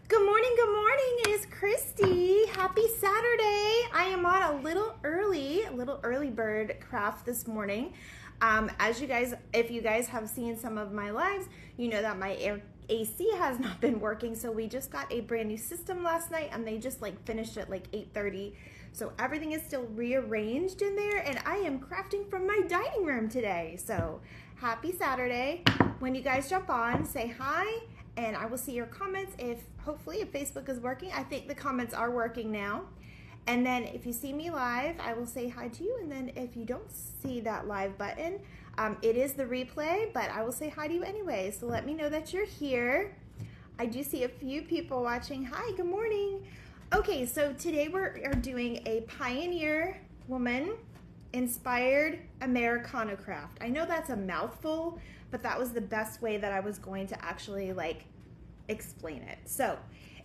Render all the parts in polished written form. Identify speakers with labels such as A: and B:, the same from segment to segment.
A: Good morning, it is Christy. Happy Saturday. I am on a little early bird craft this morning. As you guys, if you guys have seen some of my lives, you know that my AC has not been working, so we just got a brand new system last night and they just finished at 8:30. So everything is still rearranged in there and I am crafting from my dining room today. So happy Saturday. When you guys jump on, say hi and I will see your comments. Hopefully if Facebook is working. I think the comments are working now. And then if you see me live, I will say hi to you. And then if you don't see that live button, it is the replay, but I will say hi to you anyway. So let me know that you're here. I do see a few people watching. Hi, good morning. Okay, so today we are doing a Pioneer woman inspired Americana craft. I know that's a mouthful, but that was the best way that I was going to actually explain it. So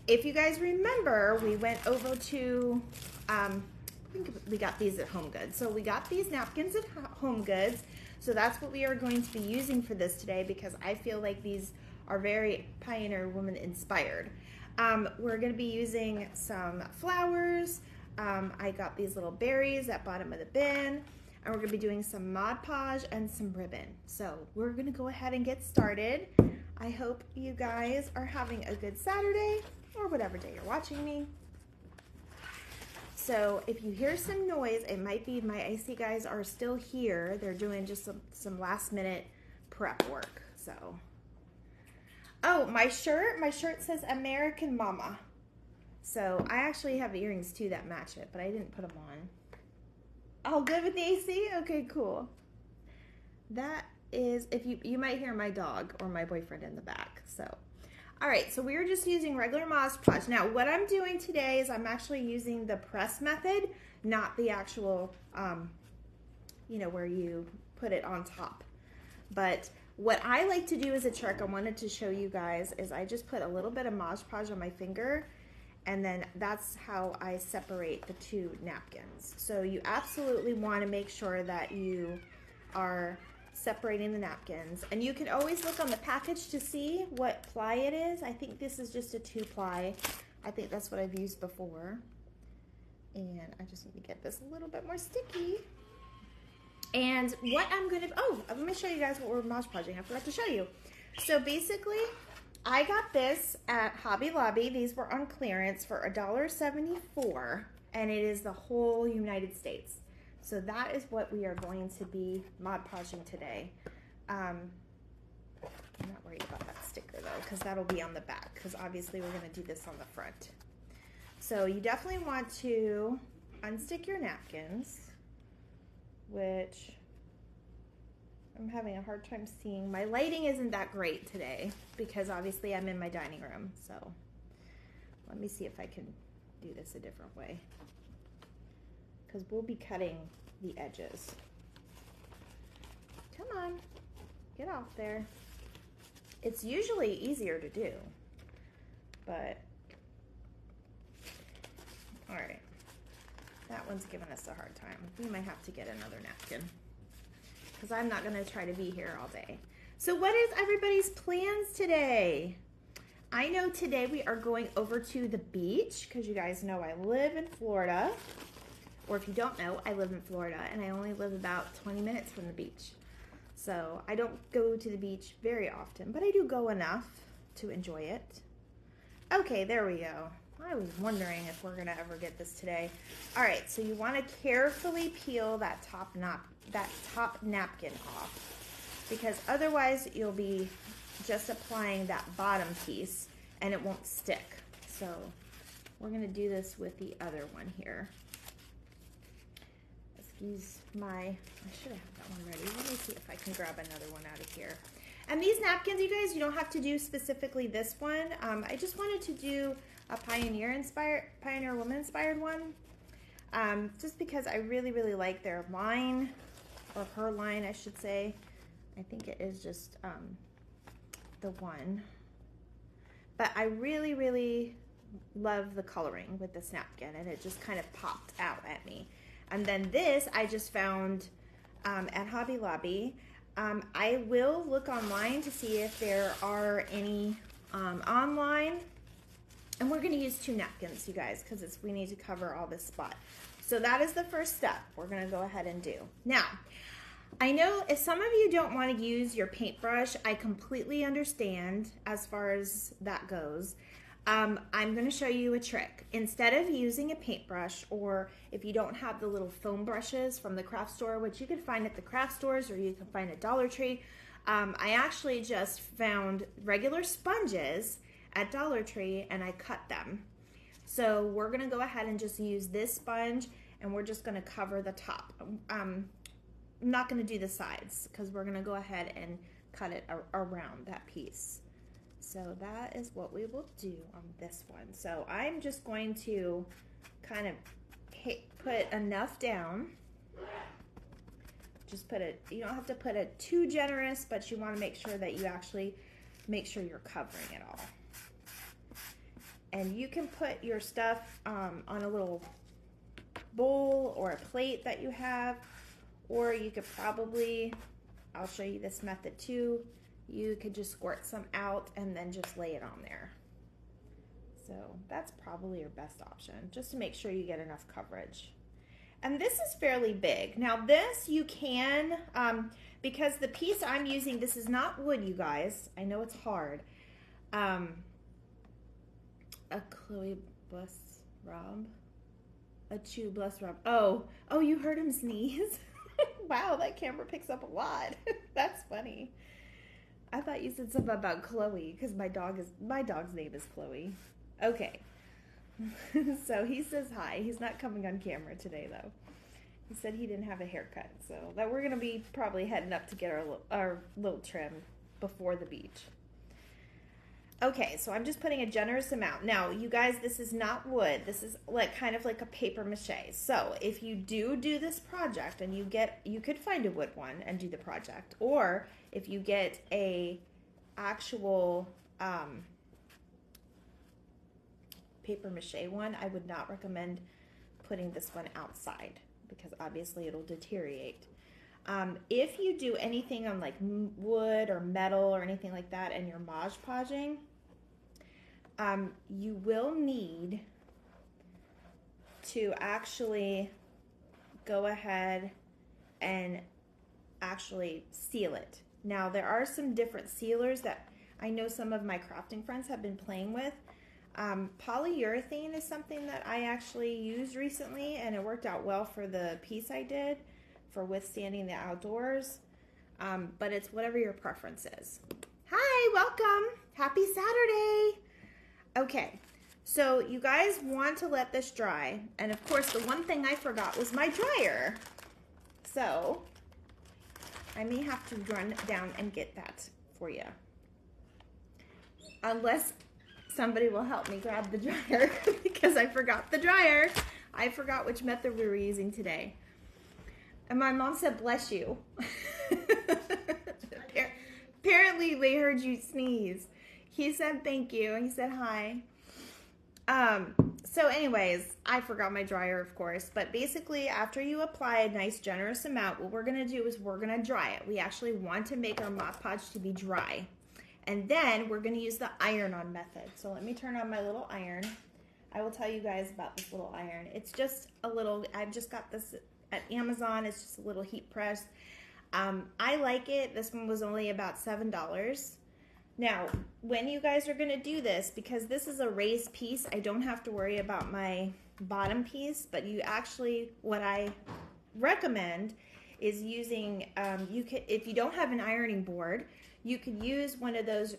A: if you guys remember, we went over to, I think we got these at Home Goods. So we got these napkins at Home Goods. So that's what we are going to be using for this today because I feel like these are very Pioneer woman inspired. We're going to be using some flowers. I got these little berries at bottom of the bin. And we're going to be doing some Mod Podge and some ribbon. So we're going to go ahead and get started. I hope you guys are having a good Saturday or whatever day you're watching me. So if you hear some noise, it might be my IC guys are still here. They're doing just some last minute prep work. So, oh, my shirt says American Mama. So I actually have earrings too that match it, but I didn't put them on. All good with the AC? Okay, cool. That is, if you might hear my dog or my boyfriend in the back. So, all right, so we're just using regular Mod Podge. Now, what I'm doing today is I'm actually using the press method, not the actual, where you put it on top. But what I like to do as a trick, I wanted to show you guys, is I just put a little bit of Mod Podge on my finger, and then that's how I separate the two napkins. So you absolutely want to make sure that you are separating the napkins. And you can always look on the package to see what ply it is. I think this is just a 2-ply. I think that's what I've used before. And I just need to get this a little bit more sticky. And what I'm going to, let me show you guys what we're Mod Podging. I forgot to show you. So basically, I got this at Hobby Lobby. These were on clearance for $1.74, and it is the whole United States. So that is what we are going to be Mod Podging today. I'm not worried about that sticker though, because that'll be on the back, because obviously we're going to do this on the front. So you definitely want to unstick your napkins, which I'm having a hard time seeing. My lighting isn't that great today because obviously I'm in my dining room. So let me see if I can do this a different way, because we'll be cutting the edges. Come on, get off there. It's usually easier to do, but all right. That one's giving us a hard time. We might have to get another napkin, because I'm not going to try to be here all day. So what is everybody's plans today? I know today we are going over to the beach, because you guys know I live in Florida. Or if you don't know, I live in Florida, and I only live about 20 minutes from the beach. So I don't go to the beach very often, but I do go enough to enjoy it. Okay, there we go. I was wondering if we're gonna ever get this today. All right, so you want to carefully peel that top napkin off, because otherwise you'll be just applying that bottom piece and it won't stick. So we're gonna do this with the other one here. Excuse I should have that one ready. Let me see if I can grab another one out of here. And these napkins, you guys, you don't have to do specifically this one. I just wanted to do a Pioneer woman inspired one, just because I really, really like their line, or her line, I should say. I think it is just the one. But I really, really love the coloring with this napkin, and it just kind of popped out at me. And then this I just found at Hobby Lobby. I will look online to see if there are any online And we're going to use 2 napkins, you guys, because we need to cover all this spot. So that is the first step we're going to go ahead and do. Now, I know if some of you don't want to use your paintbrush, I completely understand as far as that goes. I'm going to show you a trick. Instead of using a paintbrush, or if you don't have the little foam brushes from the craft store, which you can find at the craft stores or you can find at Dollar Tree, I actually just found regular sponges at Dollar Tree and I cut them. So we're going to go ahead and just use this sponge and we're just going to cover the top. I'm not going to do the sides because we're going to go ahead and cut it around that piece. So that is what we will do on this one. So I'm just going to kind of put enough down. Just put it, you don't have to put it too generous, but you want to make sure that you actually make sure you're covering it all. And you can put your stuff on a little bowl or a plate that you have, or you could probably, I'll show you this method too, you could just squirt some out and then just lay it on there. So that's probably your best option, just to make sure you get enough coverage. And this is fairly big. Now this you can, because the piece I'm using, this is not wood, you guys. I know it's hard. A Chloe Bless Rob. A Chew Bless Rob. Oh, you heard him sneeze? Wow, that camera picks up a lot. That's funny. I thought you said something about Chloe because my dog's name is Chloe. Okay. So he says hi. He's not coming on camera today though. He said he didn't have a haircut, so that we're gonna be probably heading up to get our little trim before the beach. Okay, so I'm just putting a generous amount. Now, you guys, this is not wood. This is kind of like a paper mache. So if you do this project and you could find a wood one and do the project, or if you get a actual paper mache one, I would not recommend putting this one outside because obviously it'll deteriorate. If you do anything on like wood or metal or anything like that and you're Mod Podging, you will need to actually go ahead and actually seal it. Now there are some different sealers that I know some of my crafting friends have been playing with. Polyurethane is something that I actually used recently and it worked out well for the piece I did for withstanding the outdoors, but it's whatever your preference is. Hi, welcome. Happy Saturday. Okay, so you guys want to let this dry, and of course the one thing I forgot was my dryer. So I may have to run down and get that for you. Unless somebody will help me grab the dryer because I forgot the dryer. I forgot which method we were using today. And my mom said, bless you. Apparently they heard you sneeze. He said thank you, and he said hi. So anyways, I forgot my dryer, of course. But basically, after you apply a nice generous amount, what we're going to do is we're going to dry it. We actually want to make our Mod Podge to be dry. And then we're going to use the iron-on method. So let me turn on my little iron. I will tell you guys about this little iron. It's just a little, I've just got this at Amazon. It's just a little heat press. I like it. This one was only about $7. Now, when you guys are going to do this, because this is a raised piece, I don't have to worry about my bottom piece, but you actually, what I recommend is using, if you don't have an ironing board, you could use one of those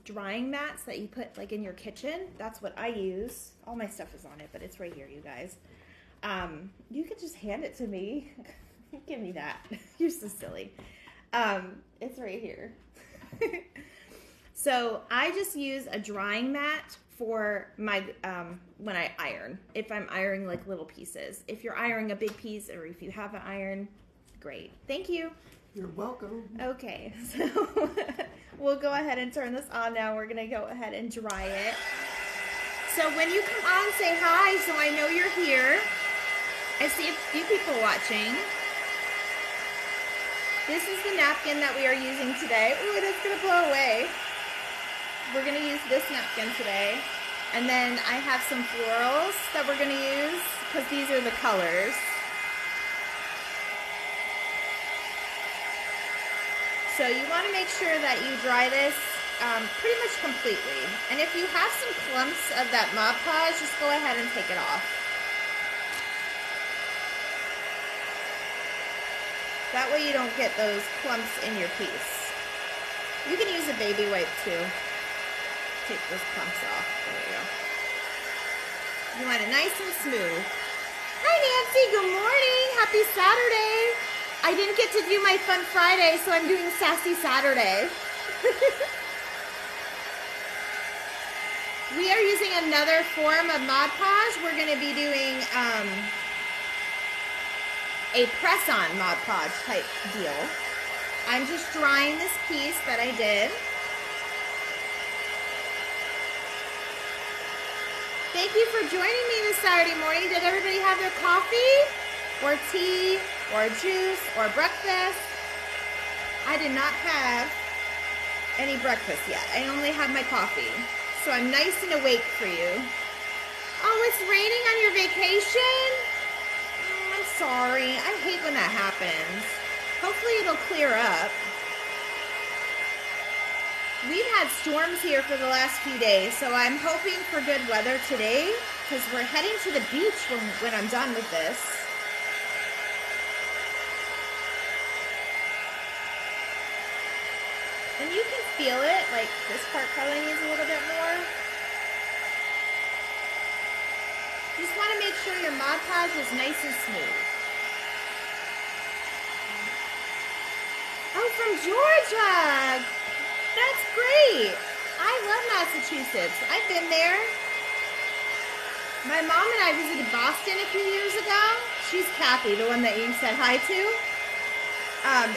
A: drying mats that you put like in your kitchen. That's what I use. All my stuff is on it, but it's right here, you guys. You could just hand it to me. Give me that. You're so silly. It's right here. So I just use a drying mat for my when I iron. If I'm ironing like little pieces. If you're ironing a big piece, or if you have an iron, great. Thank you.
B: You're welcome.
A: Okay, so we'll go ahead and turn this on now. We're gonna go ahead and dry it. So when you come on, say hi so I know you're here. I see a few people watching. This is the napkin that we are using today. Ooh, that's gonna blow away. We're gonna use this napkin today. And then I have some florals that we're gonna use because these are the colors. So you want to make sure that you dry this pretty much completely. And if you have some clumps of that Mod Podge, just go ahead and take it off. That way you don't get those clumps in your piece. You can use a baby wipe too. Take those clumps off. There you go. You want it nice and smooth. Hi Nancy, good morning. Happy Saturday. I didn't get to do my Fun Friday, so I'm doing Sassy Saturday. We are using another form of Mod Podge. We're going to be doing a press-on Mod Podge type deal. I'm just drying this piece that I did. Thank you for joining me this Saturday morning. Did everybody have their coffee or tea or juice or breakfast? I did not have any breakfast yet. I only have my coffee. So I'm nice and awake for you. Oh, it's raining on your vacation? Oh, I'm sorry. I hate when that happens. Hopefully it'll clear up. We've had storms here for the last few days, so I'm hoping for good weather today because we're heading to the beach when I'm done with this. And you can feel it, like this part probably needs a little bit more. You just want to make sure your Mod Podge is nice and smooth. Oh, from Georgia! That's great! I love Massachusetts. I've been there. My mom and I visited Boston a few years ago. She's Kathy, the one that you said hi to.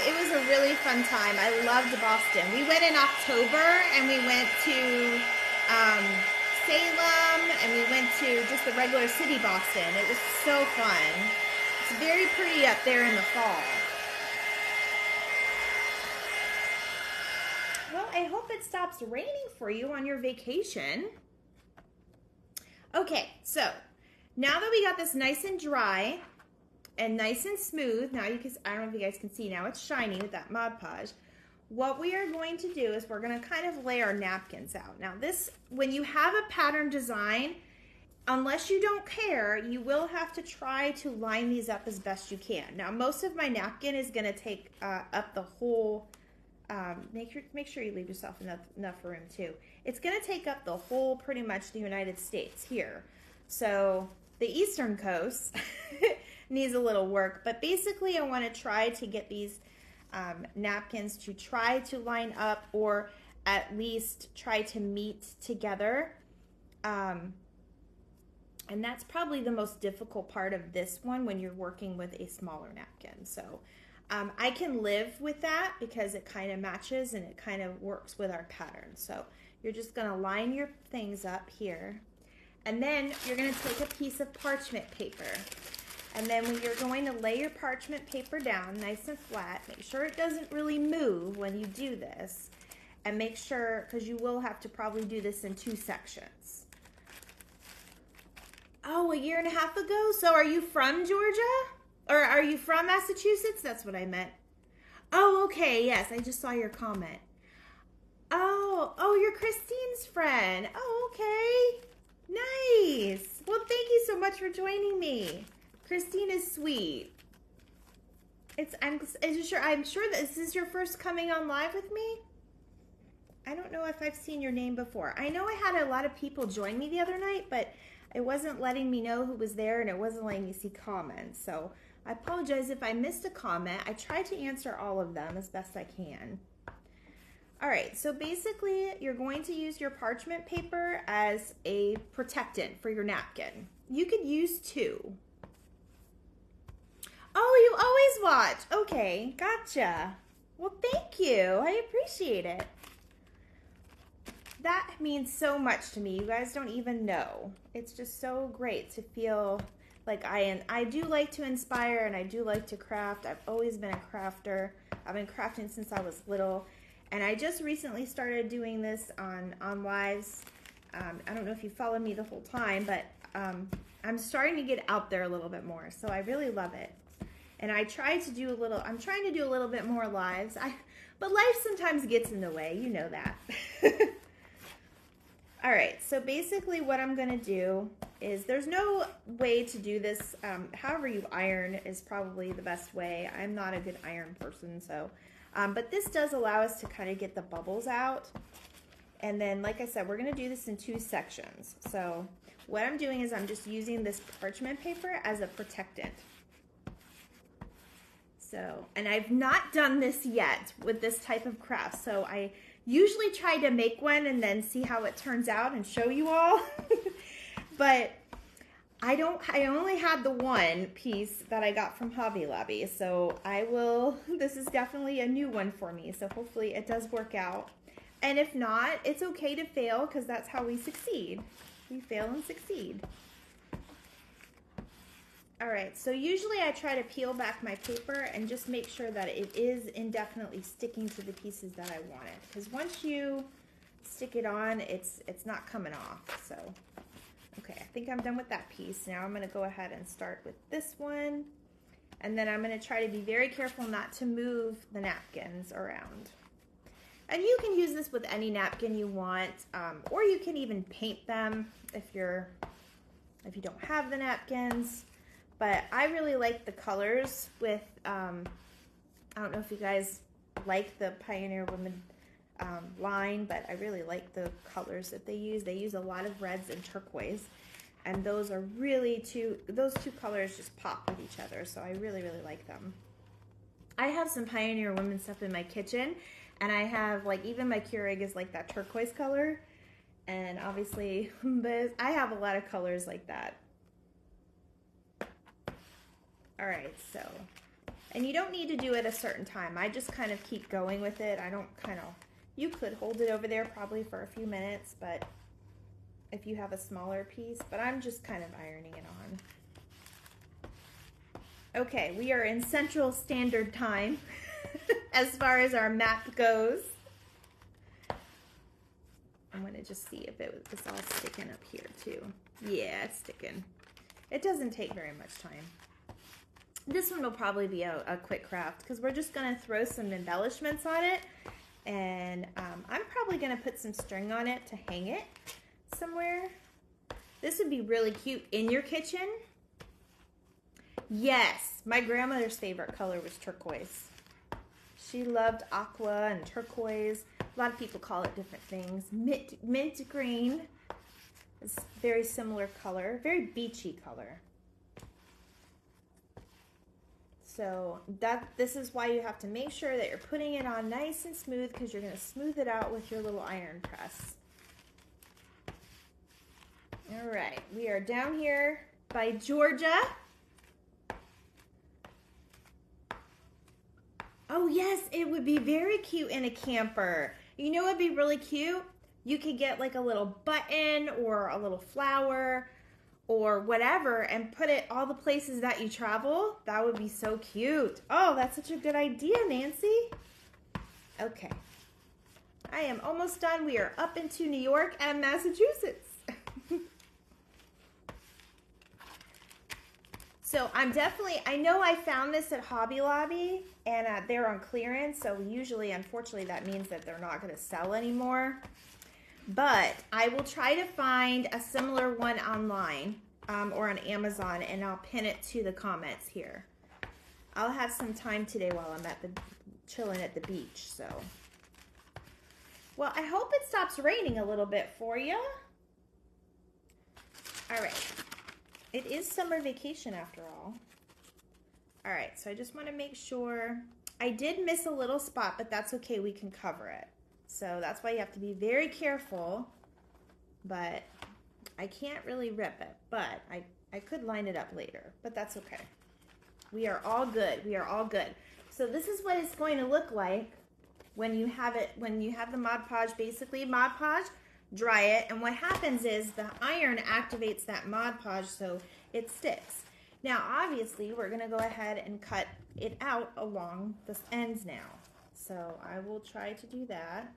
A: It was a really fun time. I loved Boston. We went in October and we went to Salem and we went to just the regular city Boston. It was so fun. It's very pretty up there in the fall. Well, I hope it stops raining for you on your vacation. Okay, so now that we got this nice and dry, and nice and smooth. Now you can, I don't know if you guys can see now, it's shiny with that Mod Podge. What we are going to do is we're going to kind of lay our napkins out. Now this, when you have a pattern design, unless you don't care, you will have to try to line these up as best you can. Now most of my napkin is going to take up the whole, make sure you leave yourself enough room too. It's going to take up the whole, pretty much the United States here. So the Eastern Coast needs a little work, but basically I want to try to get these napkins to try to line up or at least try to meet together. And that's probably the most difficult part of this one when you're working with a smaller napkin. So I can live with that because it kind of matches and it kind of works with our pattern. So you're just going to line your things up here. And then you're going to take a piece of parchment paper. And then when you're going to lay your parchment paper down nice and flat, make sure it doesn't really move when you do this. And make sure, because you will have to probably do this in 2 sections. Oh, 1.5 years ago? So are you from Georgia? Or are you from Massachusetts? That's what I meant. Oh, okay, yes, I just saw your comment. Oh, you're Christine's friend. Oh, okay. Nice. Well, thank you so much for joining me. Christine is sweet. I'm sure that this is your first coming on live with me. I don't know if I've seen your name before. I know I had a lot of people join me the other night, but it wasn't letting me know who was there and it wasn't letting me see comments. So I apologize if I missed a comment. I try to answer all of them as best I can. All right, so basically you're going to use your parchment paper as a protectant for your napkin. You could use 2. Oh, you always watch. Okay, gotcha. Well, thank you. I appreciate it. That means so much to me. You guys don't even know. It's just so great to feel like I do like to inspire and I do like to craft. I've always been a crafter. I've been crafting since I was little. And I just recently started doing this on lives I don't know if you followed me the whole time, but I'm starting to get out there a little bit more, so I really love it. And I try to do a little, I'm trying to do a little bit more lives, but life sometimes gets in the way, you know that. All right, so basically what I'm gonna do is, there's no way to do this, however you iron is probably the best way. I'm not a good iron person, so, but this does allow us to kind of get the bubbles out. And then, like I said, we're gonna do this in 2 sections. So what I'm doing is I'm just using this parchment paper as a protectant. So, and I've not done this yet with this type of craft, so I usually try to make one and then see how it turns out and show you all. But I only had the one piece that I got from Hobby Lobby, so this is definitely a new one for me, so hopefully it does work out. And if not, it's okay to fail, because that's how we succeed. We fail and succeed. All right, so usually I try to peel back my paper and just make sure that it is indefinitely sticking to the pieces that I want it. Because once you stick it on, it's not coming off. So, okay, I think I'm done with that piece. Now I'm gonna go ahead and start with this one. And then I'm gonna try to be very careful not to move the napkins around. And you can use this with any napkin you want, or you can even paint them if you don't have the napkins. But I really like the colors with, I don't know if you guys like the Pioneer Women line, but I really like the colors that they use. They use a lot of reds and turquoise, and those are really those two colors just pop with each other, so I really, really like them. I have some Pioneer Women stuff in my kitchen, and I have, like, even my Keurig is like that turquoise color, and obviously, but I have a lot of colors like that. All right, so, and you don't need to do it a certain time. I just kind of keep going with it. I don't you could hold it over there probably for a few minutes, but if you have a smaller piece, but I'm just kind of ironing it on. Okay, we are in Central Standard Time as far as our map goes. I'm gonna just see if it's all sticking up here too. Yeah, it's sticking. It doesn't take very much time. This one will probably be a quick craft, because we're just going to throw some embellishments on it, and I'm probably going to put some string on it to hang it somewhere. This would be really cute in your kitchen. Yes, my grandmother's favorite color was turquoise. She loved aqua and turquoise. A lot of people call it different things. Mint green is a very similar color, very beachy color. So this is why you have to make sure that you're putting it on nice and smooth, because you're going to smooth it out with your little iron press. All right, we are down here by Georgia. Oh yes, it would be very cute in a camper. You know what would be really cute? You could get like a little button or a little flower or whatever, and put it all the places that you travel. That would be so cute. Oh, that's such a good idea, Nancy. Okay. I am almost done. We are up into New York and Massachusetts. So I know I found this at Hobby Lobby, and they're on clearance, so usually, unfortunately, that means that they're not going to sell anymore. But I will try to find a similar one online or on Amazon, and I'll pin it to the comments here. I'll have some time today while I'm chilling at the beach. So, well, I hope it stops raining a little bit for you. All right, it is summer vacation after all. All right, so I just want to make sure. I did miss a little spot, but that's okay. We can cover it. So that's why you have to be very careful, but I can't really rip it, but I could line it up later, but that's okay. We are all good. We are all good. So this is what it's going to look like when you have the Mod Podge. Basically, Mod Podge, dry it, and what happens is the iron activates that Mod Podge so it sticks. Now, obviously, we're going to go ahead and cut it out along the ends now. So I will try to do that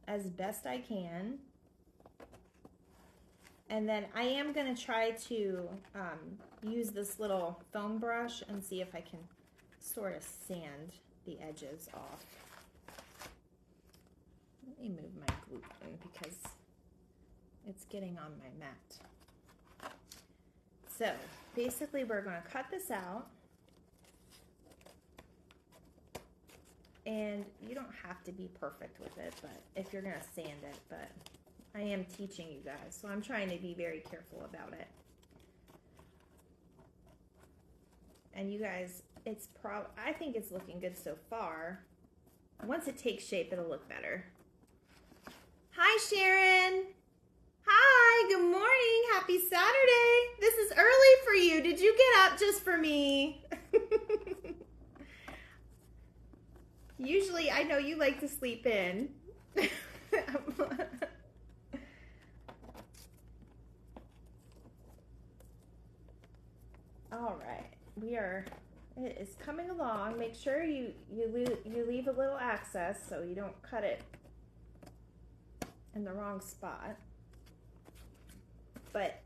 A: as best I can. And then I am going to try to use this little foam brush and see if I can sort of sand the edges off. Let me move my gluten because it's getting on my mat. So basically we're going to cut this out. And you don't have to be perfect with it, but if you're going to sand it, but I am teaching you guys, so I'm trying to be very careful about it. And you guys, I think it's looking good so far. Once it takes shape, it'll look better. Hi, Sharon. Hi, good morning. Happy Saturday. This is early for you. Did you get up just for me? Usually, I know you like to sleep in. All right, it is coming along. Make sure you leave a little access so you don't cut it in the wrong spot. But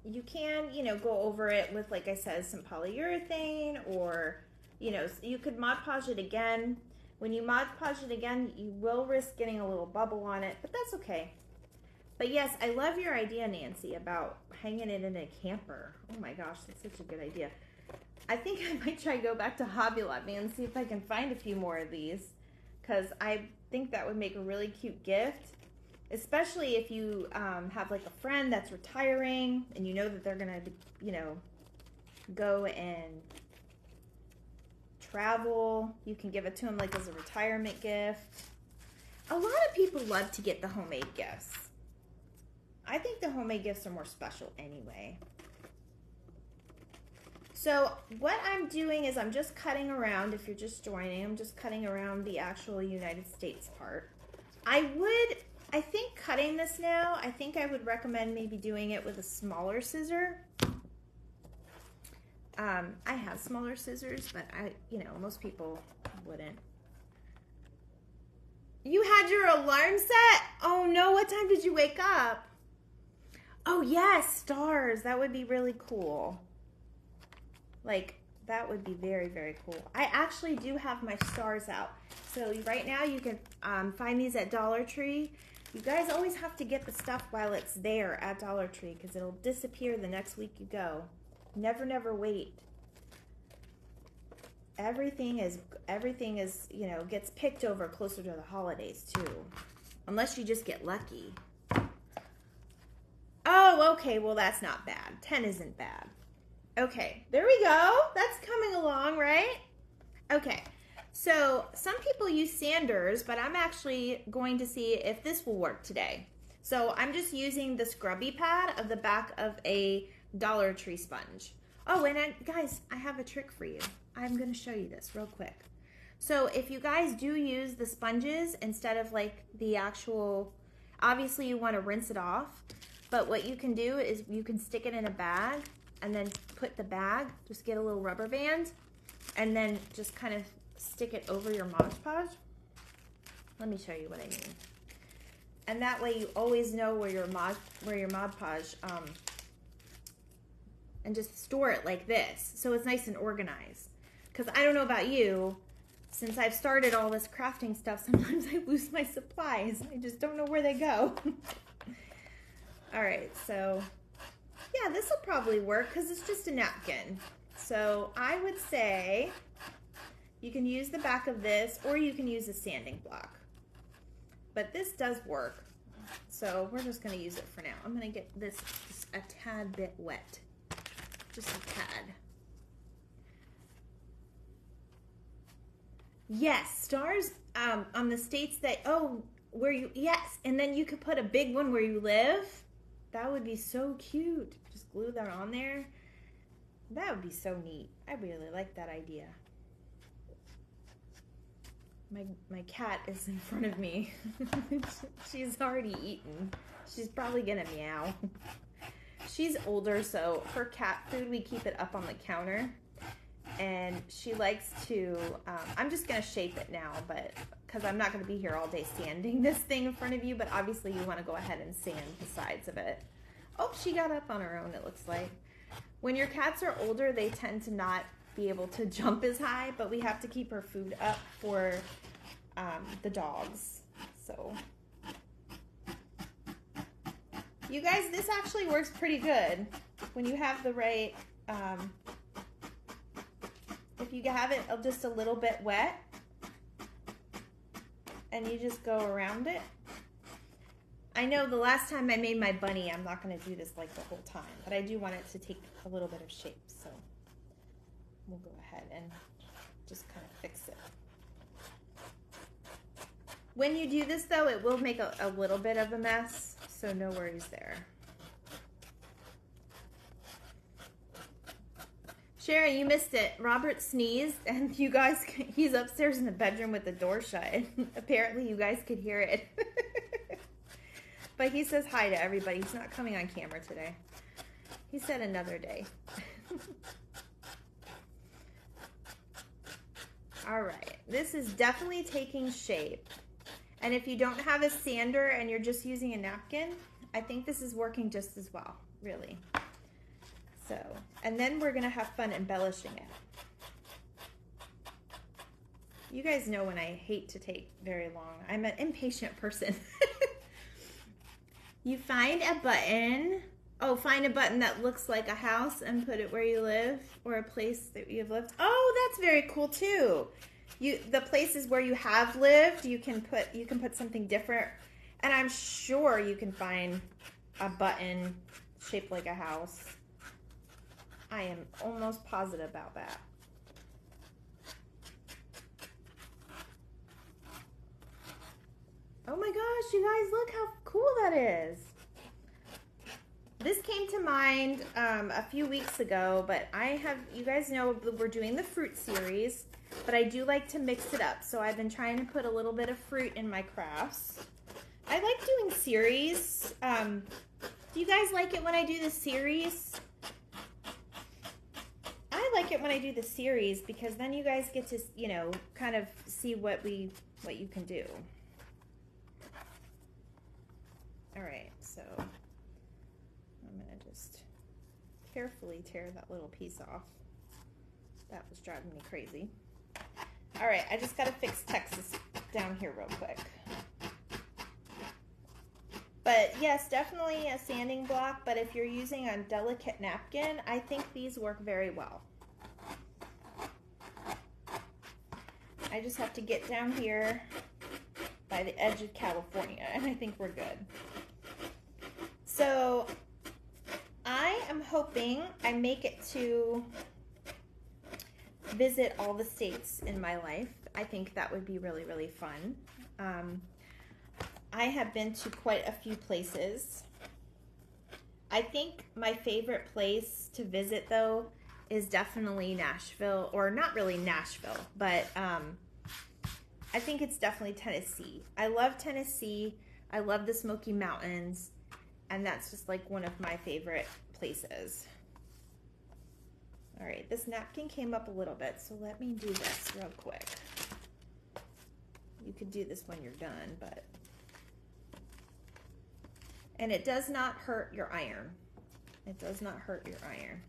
A: you can, go over it with, like I said, some polyurethane, or, you could Mod Podge it again. When you Mod Podge it again, you will risk getting a little bubble on it, but that's okay. But yes, I love your idea, Nancy, about hanging it in a camper. Oh my gosh, that's such a good idea. I think I might try to go back to Hobby Lobby and see if I can find a few more of these, because I think that would make a really cute gift, especially if you have like a friend that's retiring and you know that they're going to, go and travel. You can give it to them like as a retirement gift. A lot of people love to get the homemade gifts. I think the homemade gifts are more special anyway. So what I'm doing is I'm just cutting around. If you're just joining, I'm just cutting around the actual United States part. I think cutting this now, I think I would recommend maybe doing it with a smaller scissor. I have smaller scissors, but most people wouldn't. You had your alarm set? Oh no, what time did you wake up? Oh yes, stars. That would be really cool. Like, that would be very, very cool. I actually do have my stars out. So right now you can find these at Dollar Tree. You guys always have to get the stuff while it's there at Dollar Tree because it'll disappear the next week you go. Never, never wait. Everything is, gets picked over closer to the holidays too. Unless you just get lucky. Oh, okay, well that's not bad. 10 isn't bad. Okay, there we go. That's coming along, right? Okay, so some people use sanders, but I'm actually going to see if this will work today. So I'm just using the scrubby pad of the back of a Dollar Tree sponge. Oh, and guys, I have a trick for you. I'm going to show you this real quick. So if you guys do use the sponges instead of like the actual, obviously you want to rinse it off, but what you can do is you can stick it in a bag and then put the bag, just get a little rubber band, and then just kind of stick it over your Mod Podge. Let me show you what I mean. And that way you always know where your Mod Podge, and just store it like this, so it's nice and organized. Because I don't know about you, since I've started all this crafting stuff, sometimes I lose my supplies. I just don't know where they go. All right, so yeah, this will probably work because it's just a napkin. So I would say you can use the back of this, or you can use a sanding block. But this does work, so we're just going to use it for now. I'm going to get this just a tad bit wet, just a tad. Yes, stars on the states that, yes, and then you could put a big one where you live. That would be so cute. Just glue that on there. That would be so neat. I really like that idea. My cat is in front of me. She's already eaten. She's probably gonna meow. She's older, so her cat food, we keep it up on the counter. And she likes to, I'm just gonna shape it now, but because I'm not gonna be here all day sanding this thing in front of you, but obviously you wanna go ahead and sand the sides of it. Oh, she got up on her own, it looks like. When your cats are older, they tend to not be able to jump as high, but we have to keep her food up for the dogs. So, you guys, this actually works pretty good when you have the right, if you have it just a little bit wet and you just go around it. I know the last time I made my bunny, I'm not going to do this like the whole time, but I do want it to take a little bit of shape, so we'll go ahead and just kind of fix it. When you do this though, it will make a little bit of a mess, so no worries there. Sharon, you missed it. Robert sneezed, and you guys, he's upstairs in the bedroom with the door shut. Apparently you guys could hear it. But he says hi to everybody. He's not coming on camera today. He said another day. All right, this is definitely taking shape. And if you don't have a sander and you're just using a napkin, I think this is working just as well, really. So, and then we're gonna have fun embellishing it. You guys know when I hate to take very long. I'm an impatient person. You find a button. Oh, find a button that looks like a house and put it where you live, or a place that you've lived. Oh, that's very cool too. The places where you have lived, you can put something different. And I'm sure you can find a button shaped like a house. I am almost positive about that. Oh my gosh, you guys, look how cool that is. This came to mind a few weeks ago, but you guys know we're doing the fruit series, but I do like to mix it up. So I've been trying to put a little bit of fruit in my crafts. I like doing series. Do you guys like it when I do the series? I like it when I do the series because then you guys get to, you know, kind of see what you can do. All right, so I'm gonna just carefully tear that little piece off. That was driving me crazy. All right, I just gotta fix Texas down here real quick. But yes, definitely a sanding block, but if you're using a delicate napkin, I think these work very well. I just have to get down here by the edge of California, and I think we're good. So I am hoping I make it to visit all the states in my life. I think that would be really, really fun. I have been to quite a few places. I think my favorite place to visit though is definitely Nashville, or not really Nashville, but I think it's definitely Tennessee. I love Tennessee. I love the Smoky Mountains, and that's just like one of my favorite places. All right, this napkin came up a little bit, so let me do this real quick. You could do this when you're done, but... And it does not hurt your iron. It does not hurt your iron.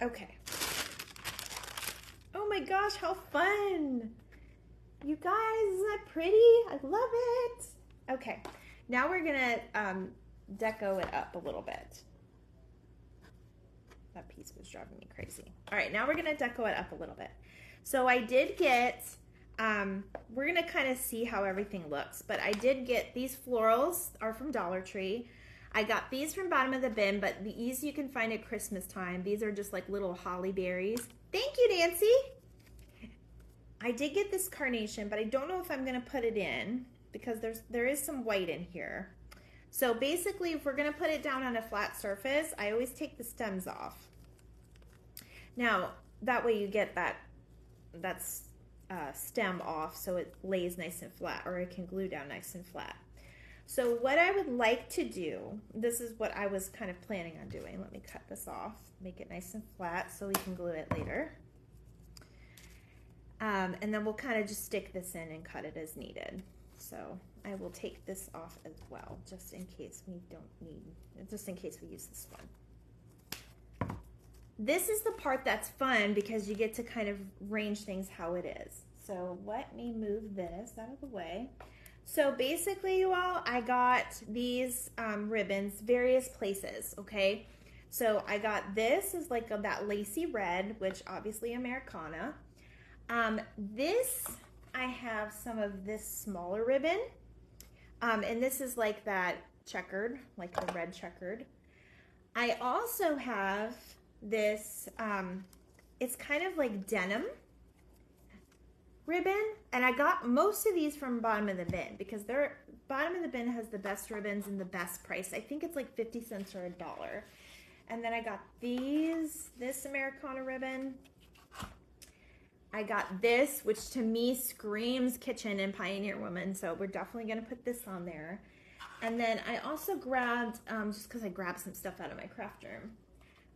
A: Okay. Oh my gosh, how fun! You guys, isn't that pretty? I love it. Okay, now we're gonna deco it up a little bit. That piece was driving me crazy. All right, now we're gonna deco it up a little bit. So I did get, we're gonna kind of see how everything looks, but I did get these florals, are from Dollar Tree. I got these from bottom of the bin, but these you can find at Christmas time. These are just like little holly berries. Thank you, Nancy. I did get this carnation, but I don't know if I'm gonna put it in because there is some white in here. So basically, if we're gonna put it down on a flat surface, I always take the stems off. Now, that way you get that stem off so it lays nice and flat, or it can glue down nice and flat. So what I would like to do, this is what I was kind of planning on doing. Let me cut this off, make it nice and flat so we can glue it later. And then we'll kind of just stick this in and cut it as needed. So I will take this off as well, just in case we use this one. This is the part that's fun because you get to kind of range things how it is. So let me move this out of the way. So basically, you all, I got these ribbons various places, okay? So I got this is like that lacy red, which obviously Americana. This, I have some of this smaller ribbon. And this is like that checkered, like the red checkered. I also have this, it's kind of like denim ribbon, and I got most of these from bottom of the bin because their bottom of the bin has the best ribbons and the best price. I think it's like 50 cents or $1. And then I got this Americana ribbon. I got this, which to me screams kitchen and Pioneer Woman, so we're definitely gonna put this on there. And then I also grabbed, just because I grabbed some stuff out of my craft room.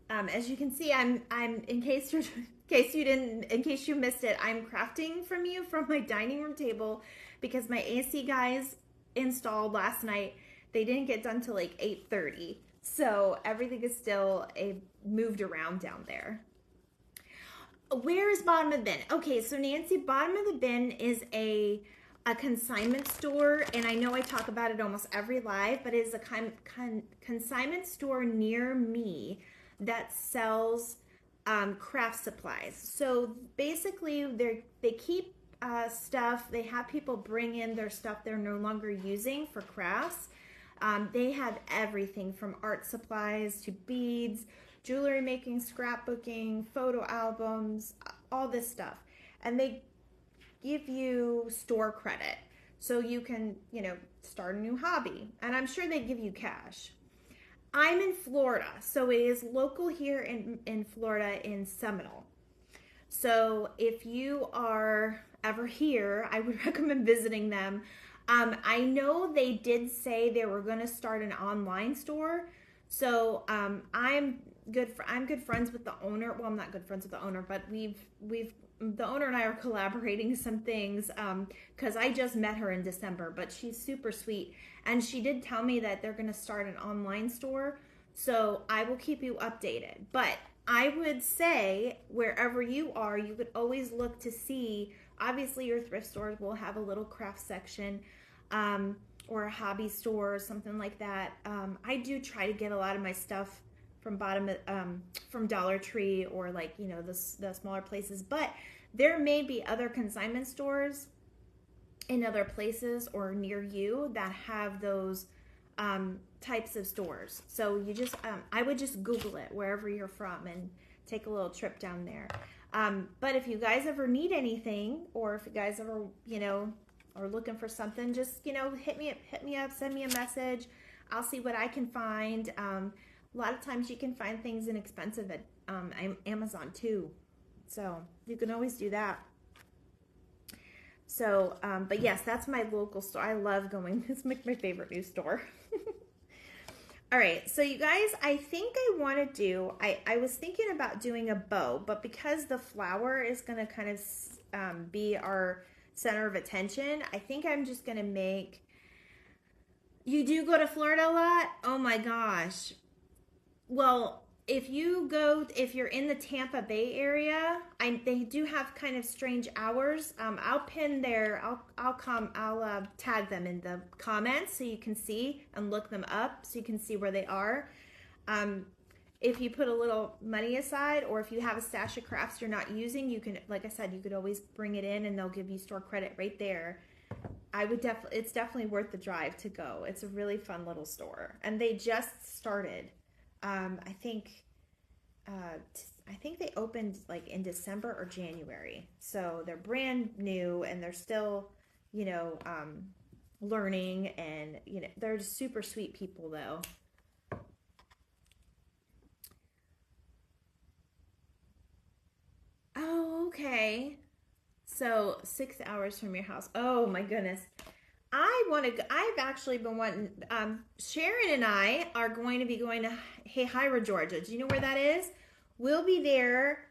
A: As you can see, I'm in case you missed it, I'm crafting from my dining room table because my AC guys installed last night. They didn't get done till like 8:30, so everything is still moved around down there. Where is bottom of the bin? Okay, so Nancy, bottom of the bin is a consignment store, and I know I talk about it almost every live, but it is a consignment store near me that sells craft supplies. So basically, they keep stuff. They have people bring in their stuff they're no longer using for crafts. They have everything from art supplies to beads, jewelry making, scrapbooking, photo albums, all this stuff. And they give you store credit so you can, start a new hobby. And I'm sure they give you cash. I'm in Florida, so it is local here in Florida in Seminole. So if you are ever here, I would recommend visiting them. I know they did say they were going to start an online store. So I'm good friends with the owner. Well, I'm not good friends with the owner, but the owner and I are collaborating some things because I just met her in December, but she's super sweet. And she did tell me that they're going to start an online store. So I will keep you updated. But I would say wherever you are, you could always look to see, obviously your thrift stores will have a little craft section or a hobby store or something like that. I do try to get a lot of my stuff from from Dollar Tree or like, the smaller places, but there may be other consignment stores in other places or near you that have those types of stores. So you just, I would just Google it wherever you're from and take a little trip down there. But if you guys ever need anything, or if you guys ever, are looking for something, just, hit me up, send me a message. I'll see what I can find. A lot of times you can find things inexpensive at Amazon too. So you can always do that. So, but yes, that's my local store. I love going. It's my favorite new store. All right, so you guys, I think I want to do, I was thinking about doing a bow, but because the flower is going to kind of be our center of attention, I think I'm just going to make, you do go to Florida a lot? Oh my gosh. Well, if you're in the Tampa Bay area, they do have kind of strange hours. I'll pin I'll tag them in the comments so you can see and look them up so you can see where they are. If you put a little money aside, or if you have a stash of crafts you're not using, you can, like I said, you could always bring it in and they'll give you store credit right there. It's definitely worth the drive to go. It's a really fun little store, and they just started. I think they opened like in December or January. So they're brand new and they're still, learning, and, they're just super sweet people though. Oh, okay. So 6 hours from your house. Oh my goodness. I've actually been wanting, Sharon and I are going to be going to Hira, Georgia. Do you know where that is? We'll be there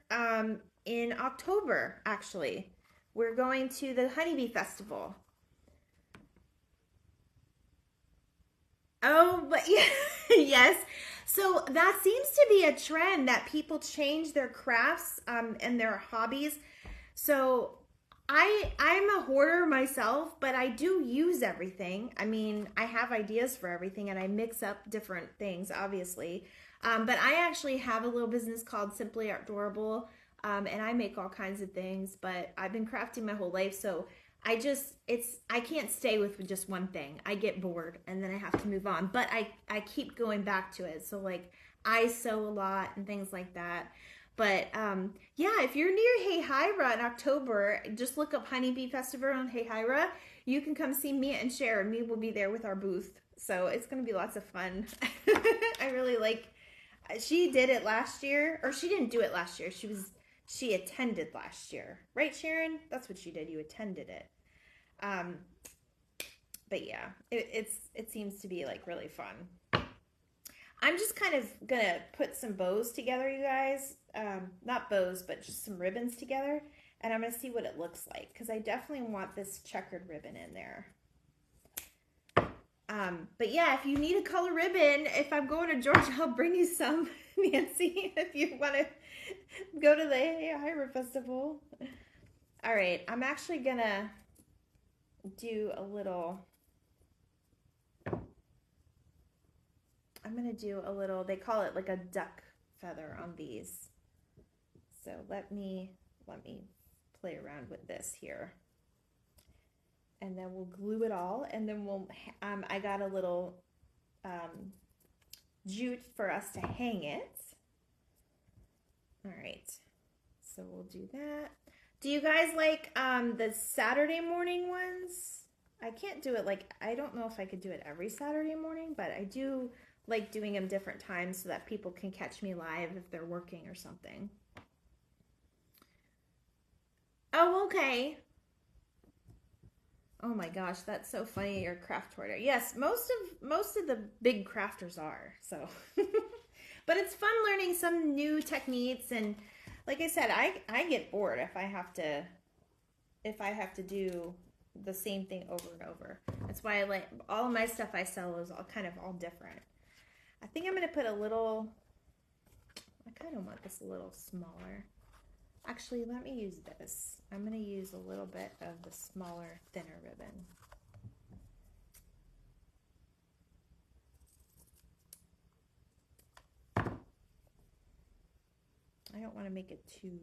A: in October, actually. We're going to the Honeybee Festival. Oh, but yeah, yes. So that seems to be a trend that people change their crafts and their hobbies. So I'm a hoarder myself, but I do use everything. I mean, I have ideas for everything and I mix up different things, obviously. But I actually have a little business called Simply Adorable, and I make all kinds of things. But I've been crafting my whole life, so I can't stay with just one thing. I get bored and then I have to move on. But I keep going back to it. So like I sew a lot and things like that. But yeah, if you're near Hayhira in October, just look up Honeybee Festival on Hayhira. You can come see me and Sharon. Me will be there with our booth. So it's going to be lots of fun. I really like. She did it last year, or she didn't do it last year. She attended last year, right, Sharon? That's what she did. You attended it. Um, but yeah, it seems to be like really fun. I'm just kind of gonna put some bows together, you guys. Not bows, but just some ribbons together, and I'm gonna see what it looks like because I definitely want this checkered ribbon in there. But yeah, if you need a color ribbon, if I'm going to Georgia, I'll bring you some, Nancy, if you want to go to the Hayhira Festival. All right, I'm actually gonna do a little. They call it like a duck feather on these. So let me play around with this here. And then we'll glue it all, and then I got a little jute for us to hang it. All right, so we'll do that. Do you guys like the Saturday morning ones? I can't do it I don't know if I could do it every Saturday morning, but I do like doing them different times so that people can catch me live if they're working or something. Oh, okay. Oh my gosh, that's so funny. You're a craft hoarder. Yes, most of the big crafters are. So, but it's fun learning some new techniques. And like I said, I get bored if I have to do the same thing over and over. That's why I like all of my stuff I sell is all different. I think I'm gonna put a little. I kind of want this a little smaller. Actually, let me use this. I'm going to use a little bit of the smaller, thinner ribbon. I don't want to make it too...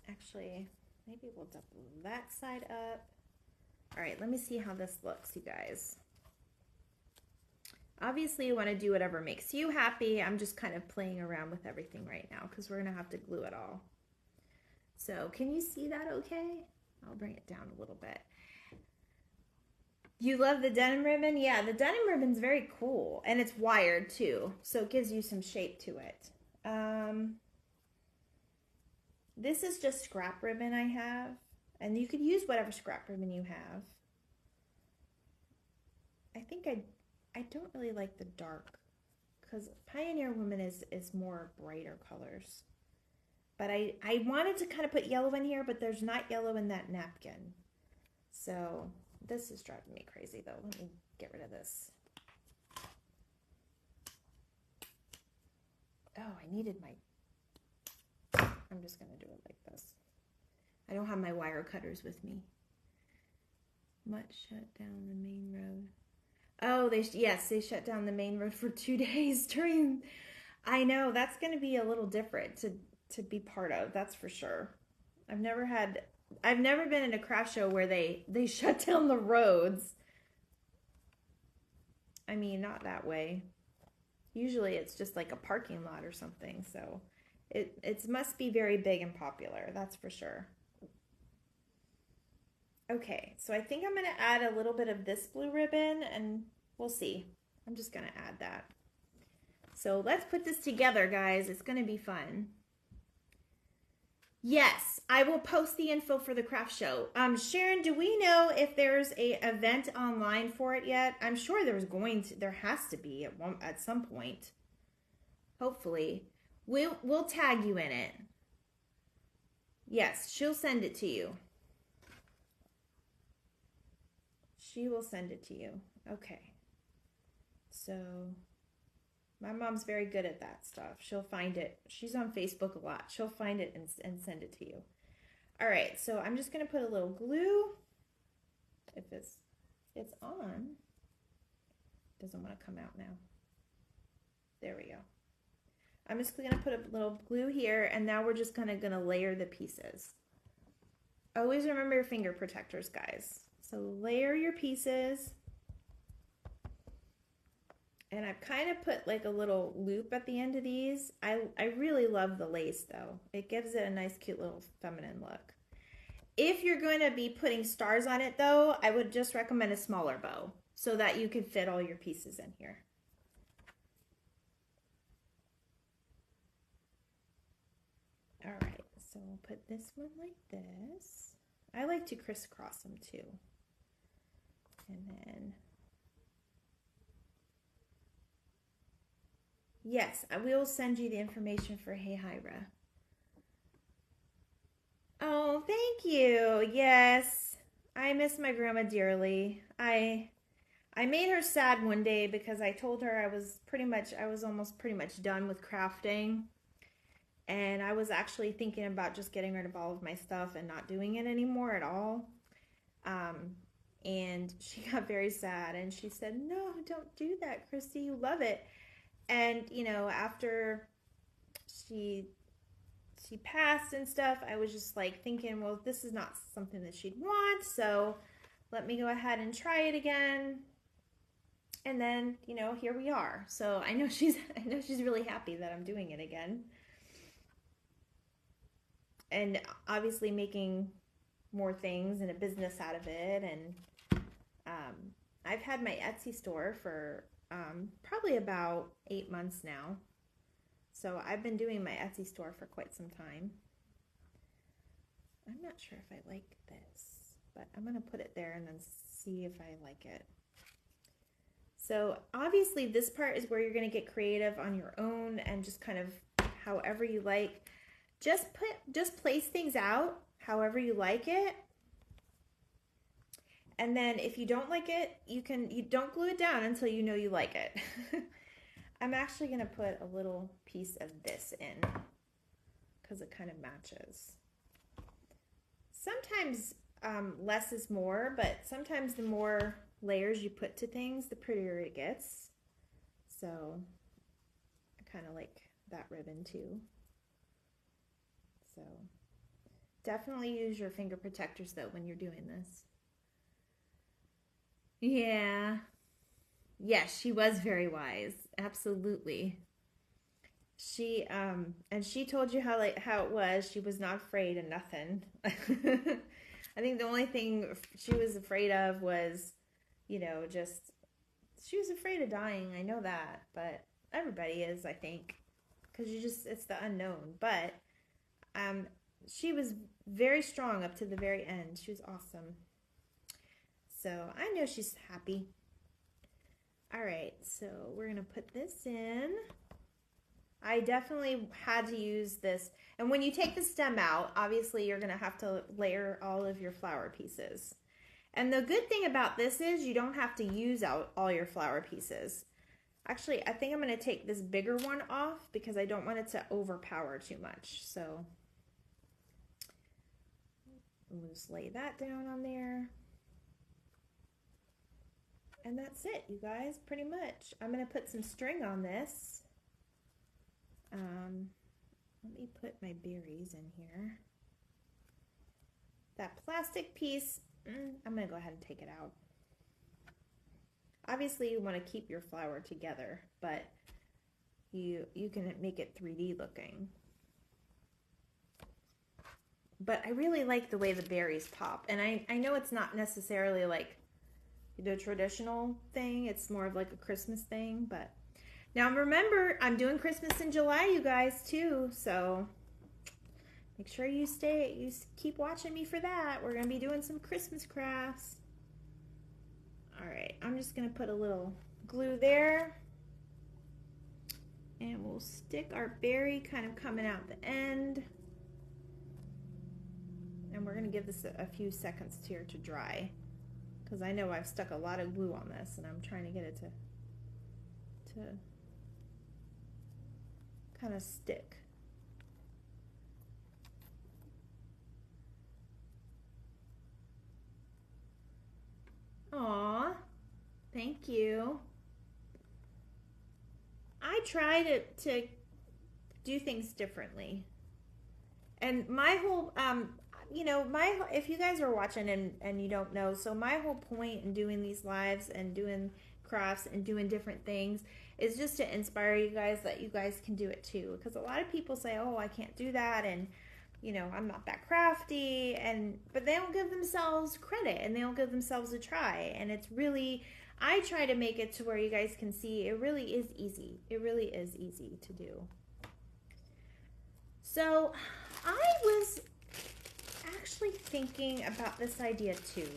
A: Actually, maybe we'll double that side up. All right, let me see how this looks, you guys. Obviously, you want to do whatever makes you happy. I'm just kind of playing around with everything right now because we're going to have to glue it all. So can you see that okay? I'll bring it down a little bit. You love the denim ribbon? Yeah, the denim ribbon's very cool. And it's wired too, so it gives you some shape to it. This is just scrap ribbon I have. And you could use whatever scrap ribbon you have. I think I don't really like the dark because Pioneer Woman is more brighter colors. But I wanted to kind of put yellow in here, but there's not yellow in that napkin. So this is driving me crazy though. Let me get rid of this. Oh, I needed I'm just going to do it like this. I don't have my wire cutters with me. Mutt shut down the main road. Oh, they shut down the main road for 2 days during. I know that's going to be a little different to be part of. That's for sure. I've never been in a craft show where they shut down the roads. I mean, not that way. Usually it's just like a parking lot or something. So it must be very big and popular. That's for sure. Okay, so I think I'm going to add a little bit of this blue ribbon and we'll see. I'm just going to add that. So let's put this together, guys. It's going to be fun. Yes, I will post the info for the craft show. Sharon, do we know if there's a event online for it yet? I'm sure there has to be at some point. Hopefully. We'll tag you in it. Yes, she'll send it to you. She will send it to you. Okay. So my mom's very good at that stuff. She'll find it. She's on Facebook a lot. She'll find it and send it to you. All right, so I'm just going to put a little glue. If it's on. Doesn't want to come out now. There we go. I'm just going to put a little glue here, and now we're just kind of going to layer the pieces. Always remember your finger protectors, guys. So layer your pieces. And I've kind of put like a little loop at the end of these. I really love the lace though. It gives it a nice, cute little feminine look. If you're going to be putting stars on it though, I would just recommend a smaller bow so that you can fit all your pieces in here. All right, so we'll put this one like this. I like to crisscross them too. And then, yes, I will send you the information for Hey Hyra. Oh, thank you. Yes, I miss my grandma dearly. I made her sad one day because I told her I was almost pretty much done with crafting. And I was actually thinking about just getting rid of all of my stuff and not doing it anymore at all. And she got very sad and she said, "No, don't do that, Christy, you love it." And, you know, after she passed and stuff, I was just like thinking, well, this is not something that she'd want, so let me go ahead and try it again. And then, you know, here we are. So I know she's really happy that I'm doing it again. And obviously making more things and a business out of it. And I've had my Etsy store for probably about 8 months now. So I've been doing my Etsy store for quite some time. I'm not sure if I like this, but I'm going to put it there and then see if I like it. So obviously this part is where you're going to get creative on your own and just kind of however you like. Just place things out however you like it. And then if you don't like it, you don't glue it down until you know you like it. I'm actually going to put a little piece of this in because it kind of matches. Sometimes less is more, but sometimes the more layers you put to things, the prettier it gets. So I kind of like that ribbon too. So definitely use your finger protectors though when you're doing this. Yeah. Yes, she was very wise. Absolutely. She and she told you how it was. She was not afraid of nothing. I think the only thing she was afraid of was, you know, just she was afraid of dying. I know that, but everybody is, I think, because it's the unknown. But she was very strong up to the very end. She was awesome. So I know she's happy. All right, so we're gonna put this in. I definitely had to use this. And when you take the stem out, obviously you're gonna have to layer all of your flower pieces. And the good thing about this is you don't have to use out all your flower pieces. Actually, I think I'm gonna take this bigger one off because I don't want it to overpower too much. So we'll just lay that down on there. And that's it, you guys, pretty much. I'm going to put some string on this. Let me put my berries in here. That plastic piece, I'm going to go ahead and take it out. Obviously, you want to keep your flower together, but you can make it 3D looking. But I really like the way the berries pop. And I know it's not necessarily like the traditional thing. It's more of like a Christmas thing. But now remember, I'm doing Christmas in July, you guys, too. So make sure you keep watching me for that. We're going to be doing some Christmas crafts. All right, I'm just going to put a little glue there. And we'll stick our berry kind of coming out the end. And we're going to give this a few seconds here to dry, because I know I've stuck a lot of glue on this and I'm trying to get it to kind of stick. Aw, thank you. I try to do things differently. And my whole, you know, if you guys are watching and you don't know, so my whole point in doing these lives and doing crafts and doing different things is just to inspire you guys that you guys can do it too. Because a lot of people say, oh, I can't do that, and you know, I'm not that crafty, but they don't give themselves credit and they don't give themselves a try. And it's really, I try to make it to where you guys can see it really is easy. It really is easy to do. So I was actually thinking about this idea too.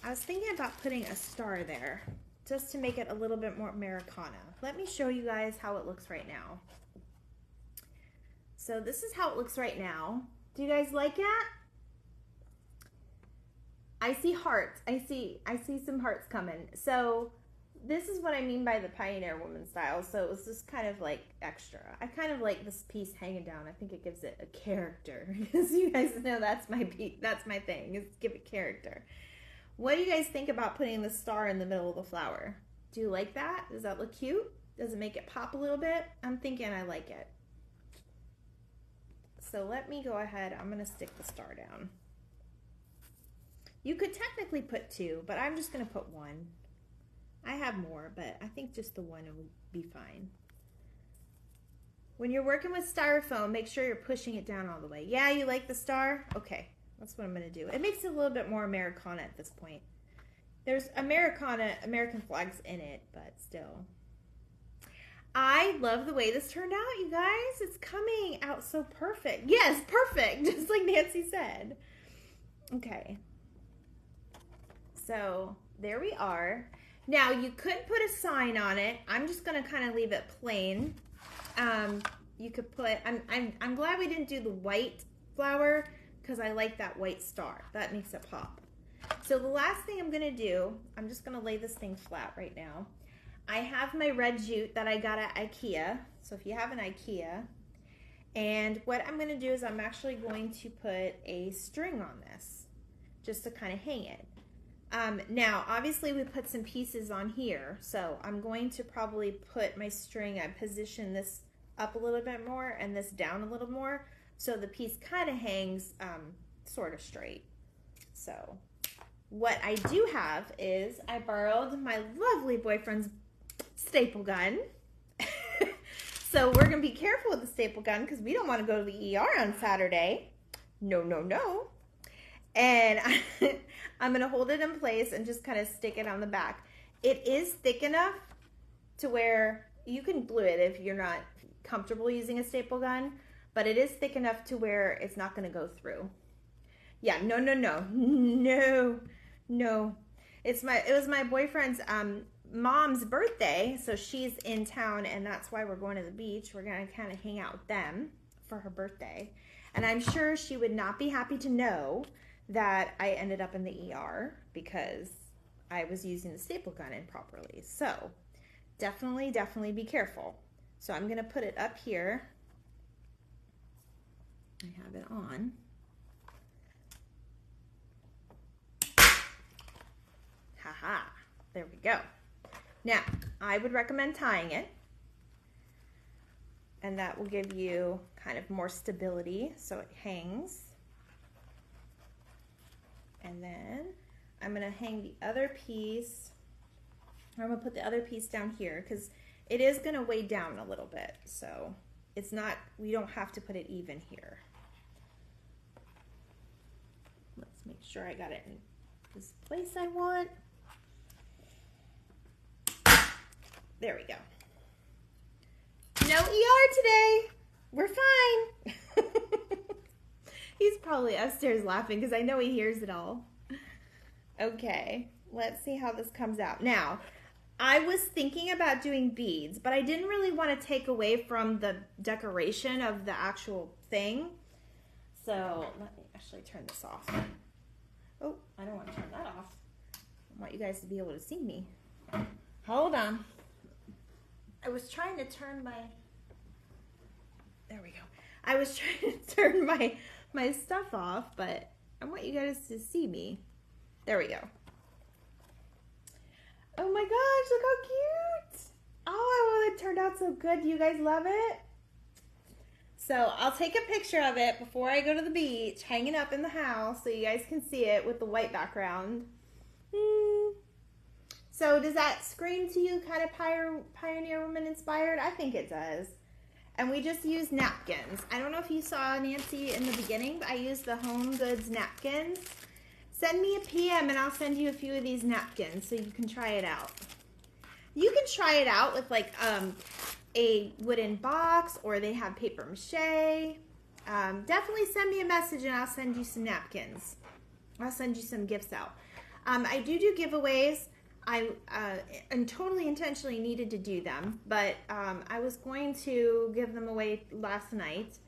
A: I was thinking about putting a star there just to make it a little bit more Americana. Let me show you guys how it looks right now. So this is how it looks right now. Do you guys like it? I see hearts. I see some hearts coming. So this is what I mean by the Pioneer Woman style. So it was just kind of like extra. I kind of like this piece hanging down. I think it gives it a character. As you guys know, that's my thing, is give it character. What do you guys think about putting the star in the middle of the flower? Do you like that? Does that look cute? Does it make it pop a little bit? I'm thinking I like it. So let me go ahead. I'm going to stick the star down. You could technically put 2, but I'm just going to put 1. I have more, but I think just the 1 would be fine. When you're working with styrofoam, make sure you're pushing it down all the way. Yeah, you like the star? Okay, that's what I'm going to do. It makes it a little bit more Americana at this point. There's American flags in it, but still. I love the way this turned out, you guys. It's coming out so perfect. Yes, perfect, just like Nancy said. Okay. So there we are. Now you could put a sign on it. I'm just gonna kind of leave it plain. You could put, I'm glad we didn't do the white flower because I like that white star. That makes it pop. So the last thing I'm gonna do, I'm just gonna lay this thing flat right now. I have my red jute that I got at IKEA. So if you have an IKEA, and what I'm gonna do is I'm actually going to put a string on this just to kind of hang it. Now, obviously we put some pieces on here, so I'm going to probably put my string, I position this up a little bit more and this down a little more, so the piece kind of hangs sort of straight. So what I do have is I borrowed my lovely boyfriend's staple gun. So we're gonna be careful with the staple gun because we don't want to go to the ER on Saturday. No, no, no. And I'm gonna hold it in place and just kind of stick it on the back. It is thick enough to where you can glue it if you're not comfortable using a staple gun, but it is thick enough to where it's not gonna go through. Yeah, no, no, no, no, no. It was my boyfriend's mom's birthday, so she's in town, and that's why we're going to the beach. We're gonna kind of hang out with them for her birthday, and I'm sure she would not be happy to know that I ended up in the ER because I was using the staple gun improperly. So definitely be careful. So I'm gonna put it up here. I have it on. Haha, there we go. Now, I would recommend tying it, and that will give you kind of more stability so it hangs. And then I'm gonna hang the other piece, or I'm gonna put the other piece down here because it is gonna weigh down a little bit. So it's not, we don't have to put it even here. Let's make sure I got it in this place I want. There we go. No ER today. We're fine. He's probably upstairs laughing because I know he hears it all. Okay, let's see how this comes out. Now, I was thinking about doing beads, but I didn't really want to take away from the decoration of the actual thing. So let me actually turn this off. Oh, I don't want to turn that off. I want you guys to be able to see me. Hold on. I was trying to turn my, there we go. I was trying to turn my stuff off, but I want you guys to see me. There we go. Oh my gosh, look how cute. Oh, it turned out so good. Do you guys love it? So I'll take a picture of it before I go to the beach, hang it up in the house so you guys can see it with the white background. So does that scream to you kind of Pioneer Woman inspired? I think it does. And we just use napkins. I don't know if you saw Nancy in the beginning, but I used the Home Goods napkins. Send me a PM and I'll send you a few of these napkins so you can try it out. You can try it out with like a wooden box, or they have paper mache. Definitely send me a message and I'll send you some napkins. I'll send you some gifts out. I do giveaways. I totally intentionally needed to do them, but I was going to give them away last night.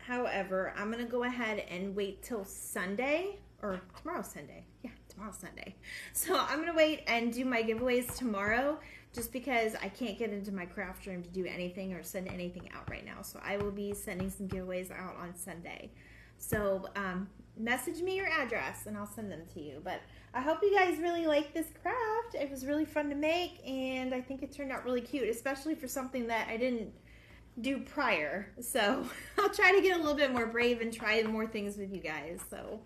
A: However, I'm going to go ahead and wait till Sunday, or tomorrow's Sunday. Yeah, tomorrow's Sunday. So I'm going to wait and do my giveaways tomorrow, just because I can't get into my craft room to do anything or send anything out right now. So I will be sending some giveaways out on Sunday. So message me your address and I'll send them to you. But I hope you guys really like this craft. It was really fun to make, and I think it turned out really cute, especially for something that I didn't do prior. So I'll try to get a little bit more brave and try more things with you guys. So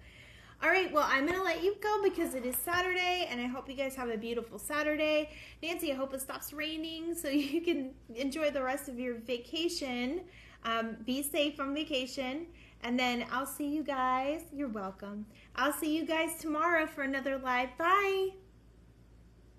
A: all right, well, I'm going to let you go because it is Saturday, and I hope you guys have a beautiful Saturday. Nancy, I hope it stops raining so you can enjoy the rest of your vacation. Be safe on vacation, and then I'll see you guys. You're welcome. I'll see you guys tomorrow for another live. Bye.